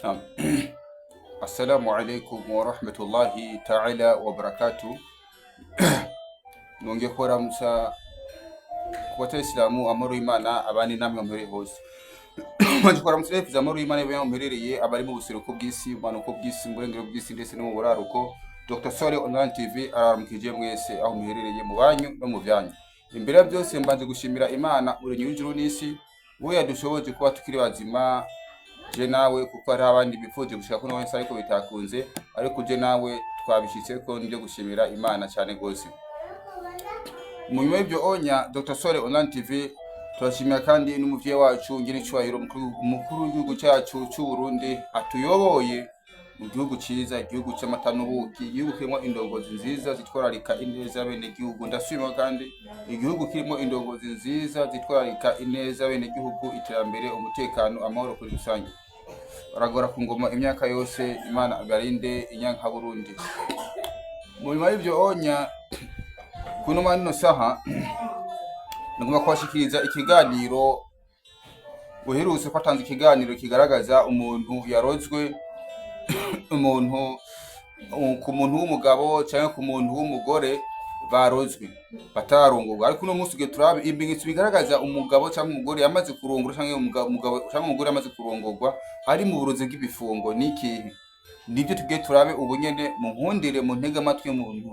Naam. Assalamu alaikum wa rahmatullahi ta'ala wa barakatuh. Nongeye kuramutsa ku batayisilamu amahoro y'Imana abandi namwe muri hose. Nongeye kuramutsa refuza amahoro y'Imana y'abantu muherereye abari mu buseruko bw'isi, umanuko bw'isi, mu burengero bw'isi ndetse no mu buraruko. Dr. Sole Online TV araramukije mwese aho muherereye mu banyu no mu byanyu. Imbere ya byose mbanze gushimira Imana uremye w'ijuru n'isi, we yadushoboje kuba tukiri bazima. Je nawe kuko hari abandi bifuje gushaka kuno wese ariko bitakunze, ariko je nawe twabishitse ko nje gushimira Imana cyane gose. Mu nyuma y'ibyo onya Dr. Sole Online TV turashimira kandi n'umuvye wacu ngire icwahiro umukuru w'igihugu cyacu cy'u Burundi atuyoboye mu gihugu ciza, igihugu cy'amata n'ubuki, igihugu kirimo indongozi nziza zitwararika ineza bene igihugu. Ndashima kandi igihugu kirimo indongozi nziza zitwararika ineza bene igihugu, iterambere, umutekano, amahoro kuri rusange. Baragora ku ngoma imyaka yose, Imana abarinde inyanka Burundi. Mu nyuma y'ibyo onya kuno manino saha ngomba kwashikiriza ikiganiro uherutse kwatanze ikiganiro kigaragaza umuntu yarozwe, umuntu ku muntu w'umugabo cyangwa ku muntu w'umugore barozwe batarongorwa. Ariko uno munsi turabe ibimenyetso bigaragaza umugabo cyangwa umugore yamaze kurongora cyangwa umugabo cyangwa umugore yamaze kurongorwa ari mu burozi bw'ibifungo n'ikihe. Nibyo tugiye turabe ubu nyene mu nkundire mu ntege amatwi y'umuntu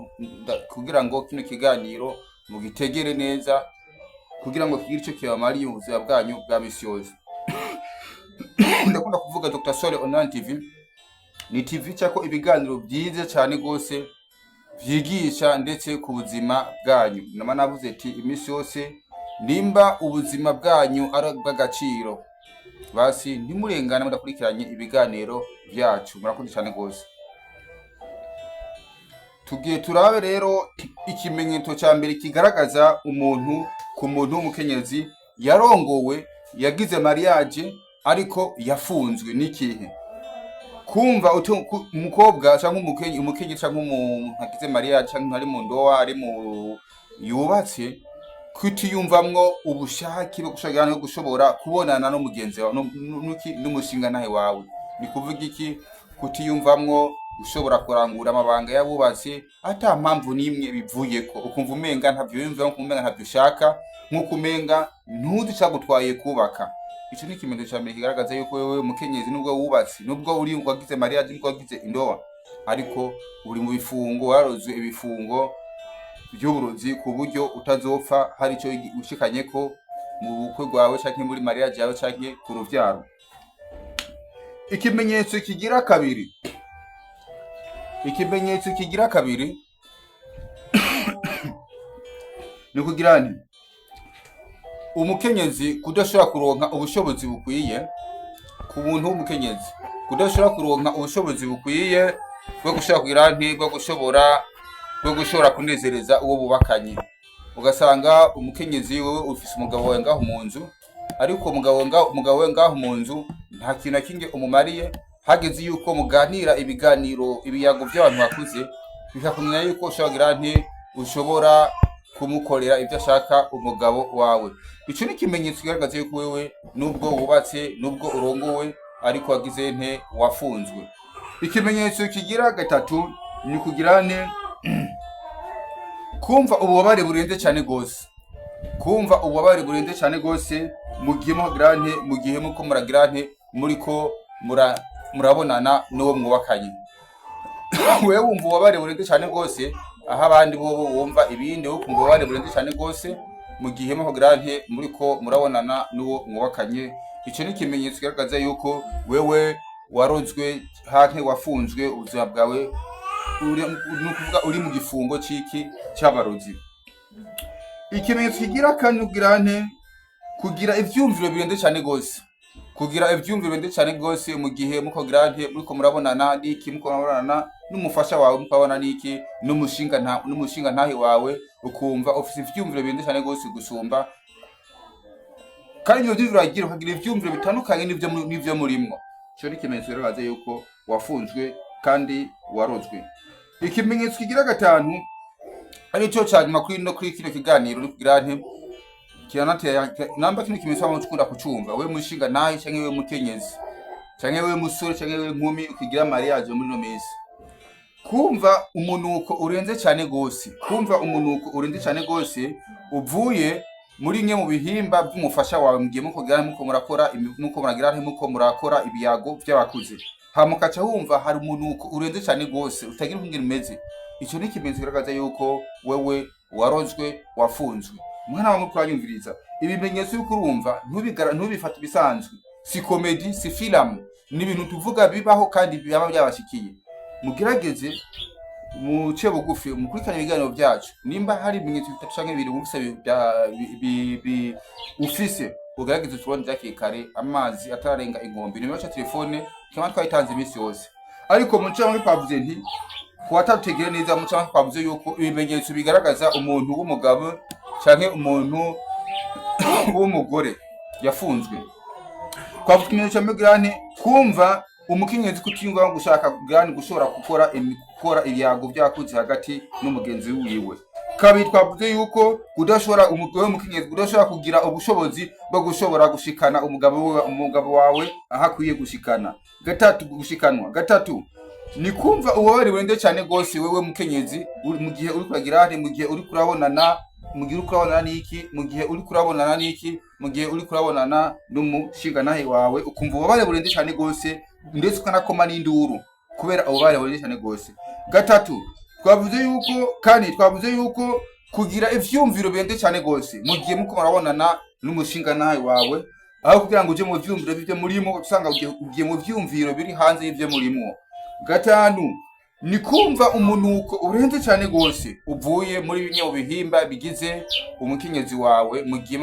kugira ngo kino kiganiro mugitegere neza, kugira ngo kigire icyo kibamariye mu buzima bwanyu bwa misi yose. Ndakunda kuvuga Dr. Sole Online TV ni TV cyako ibiganiro byiza cyane gose vyigisha ndetse ku buzima bwanyu. Nama navuze ati imisi yose nimba ubuzima bwanyu ari bw'agaciro, basi ntimurengane mudakurikiranye ibiganiro byacu. Murakoze cyane gose. Tugiye turabe rero ikimenyetso cya mbere kigaragaza umuntu ku muntu w'umukenyezi yarongowe, yagize mariage ariko yafunzwe n'ikihe. Kumva umukobwa cyangwa umukenyezi cyangwa umuntu agize mariage cyangwa ari mu ndoa, ari mu yubatse, kutiyumvamwo ubushake bwo gushagana no gushobora kubonana no mugenzi wawe n'umushinga nahe wawe. Ni kuvuga iki? Kutiyumvamwo ushobora kurangura amabanga yabubatse ata mpamvu nimwe bivuyeko, ukumva umenga ntavyo yumva, umenga ntavyo ushaka, nkuko umenga ntuzi cyagutwaye kubaka. Ico ni ikimenyetso cya mbere kigaragaza yuko wewe umukenyezi nubwo wubatse, nubwo uri wagize mariage, nubwo wagize indoa, ariko uri mu bifungo, warozwe ibifungo by'uburozi ku buryo utazopfa hari icyo ushikanyeko mu bukwe bwawe cyangwa muri mariage yawe cyangwa ku ruvyaro. Ikimenyetso kigira kabiri, ikimenyetso kigira kabiri ni kugira nti umukenyezi kudashobora kuronka ubushobozi bukwiye. Ku muntu w'umukenyezi kudashobora kuronka ubushobozi bukwiye bwo gushobora kugira nti bwo gushobora kunezereza uwo bubakanye. Ugasanga umukenyezi wewe ufise umugabo wawe ngaho mu nzu, ariko umugabo we ngaho mu nzu nta kintu na kimwe umumariye. Hageze yuko muganira ibiganiro, ibiyago by'abantu bakuze, bikakumenya yuko ushobora kugira nti ushobora kumukorera ibyo ashaka umugabo wawe. Ico ni ikimenyetso kigaragaza yuko wewe nubwo wubatse, nubwo urongowe, ariko wagize nte wafunzwe. Ikimenyetso kigira gatatu ni kugira nte kumva ububabare burenze cyane gose, kumva ububabare burenze cyane gose mu gihe mugira nte, mu gihe muko muragira nte, muriko murabonana n'uwo mwubakanye. Wewe wumva ububabare burenze cyane gose, aho abandi bo wumva ibindi, wo kumva ububabare burenze cyane gose mu gihe mugira nte, muriko murabonana n'uwo mwubakanye. Ico ni ikimenyetso kigaragaza yuko wewe warozwe hanke wafunzwe, ubuzima bwawe uri mu gifungo ciki cy'abarozi. Ikimenyetso kigira kandi kugira nte, kugira ivyumviro birenze cyane gose, kugira ivyumviro birenze cyane gose mu gihe muko gira nte, muriko murabonana n'iki, muko murabonana n'umufasha wawe, mukabona n'iki, n'umushinga ntahe wawe, ukumva ufise ivyumviro birenze cyane gose gusumba. Kandi iyo vyumviro ukagira ivyumviro bitandukanye n'ivyo murimwo. Ico ni ikimenyetso kigaragaza yuko wafunzwe kandi warozwe. Ikimenyetso kigira gatanu arico cyanyuma kuri kino kiganiro ni kugira nte kiranateye namba kino kimenyetso wamukunda kucumva we mushinga naye cyangwa we mukenyezi canke wewe musore canke wewe nkumi ukigira mariage muri no minsi, kumva umunuko urenze cyane gose, kumva umunuko urenze cyane gose uvuye muri nke mu bihimba by'umufasha wawe mugiye muko murakora ibiyago by'abakuze, hamukaca wumva hari umunuko urenze cyane gose utagira ukungene umeze. Ico ni ikimenyetso kigaragaza yuko wewe warozwe, wafunzwe. Mwana wa mukuru anyumviriza, ibimenyetso yuko urumva ntubifata bisanzwe, si komedi, si filamu, ni ibintu tuvuga bibaho kandi byaba byabashikiye. Mugerageze muce bugufi mukurikirana ibiganiro byacu, nimba hari ibimenyetso bitatu canke bibiri ufise ugerageze tubone hakiri kare, amazi atararenga inkombe. Nimero ya telefone kama twayitanze iminsi yose, ariko muce bamwe twavuze nti kuwatategera neza, muce bamwe twavuze yuko ibimenyetso bigaragaza umuntu w'umugabo canke umuntu w'umugore yafunzwe. Twavuze ikimenyetso cy'amagirane, kumva umukenyezi kutiyumva gushaka gani gushobora gukora ibiyago byakuze hagati n'umugenzi wiwe. Kabiri twavuze yuko udashobora umugore w'umukenyezi udashobora kugira ubushobozi bwo gushobora gushikana umugabo wawe ahakwiye gushikana. Gatatu ni kumva ububabare burende cyane gose wewe mukenyezi mu gihe uri kuragira mu gihe uri kurabonana n'umushinganahe wawe, ukumva ububabare burende cyane gose ndetse ukanakoma n'induru kubera ububabare burende cyane gose. Gatatu twavuze yuko kugira ivyumviro birende cyane gose mu gihe muko murabonana n'umushinganahe wawe, aho kugira ngo uje mu vyumviro bivyo murimo usanga ugiye mu vyumviro biri hanze y'ivyo murimo. Gatanu ni kumva umunuko urenze cyane gose uvuye muri bimwe mu bihimba bigize umukenyezi wawe mu gihe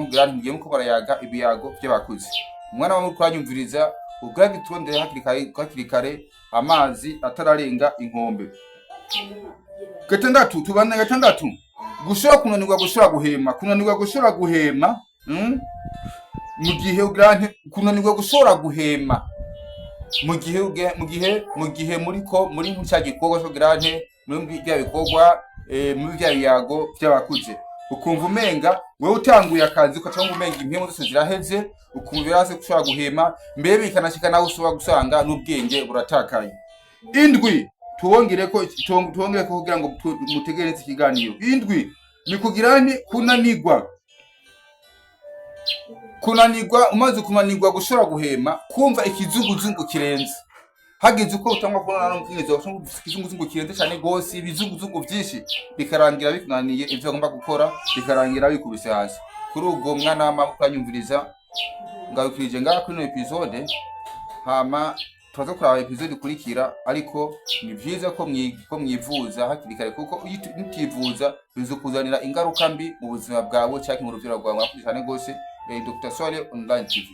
muko barayaga ibiyago by'abakuze. Umwana wa mukuru anyumviriza, ubwagi tondere hakiri kare, amazi atararenga inkombe. Gatandatu gushobora kunanirwa gushobora guhema mu gihe kunanirwa gushobora guhema mu gihe muri cya gikorwa cyo grante muri bya bikorwa muri bya biyago by'abakuze, ukumva umenga wewe utanguye akazi ukacanga umenga impemu zose ziraheze, ukumva birase gushobora guhema, mbere bikanashika naho ushobora gusanga n'ubwenge buratakaye. Indwi tuwongere ko kugira ngo mutegereze ikiganiro. Indwi ni kugirane umaze kunanirwa gushobora guhema, kumva ikizunguzungu kirenze, hageze uko utangwa kubona n'umukenyezi wawe ikizunguzungu kirenze cyane gose, ibizunguzungu byinshi bikarangira bikunaniye ivyo agomba gukora, bikarangira bikubise hasi. Kuri ubwo mwana w'amaboko anyumviriza, ngabikirije kuri no episode, hama turaza kuraba episode ikurikira, ariko ni vyiza ko mwivuza hakiri kare, kuko utivuza bizokuzanira ingaruka mbi mu buzima bwawe cyangwa mu ruviro rwawe. Mwakurikirane gose Dr. Swale Online TV.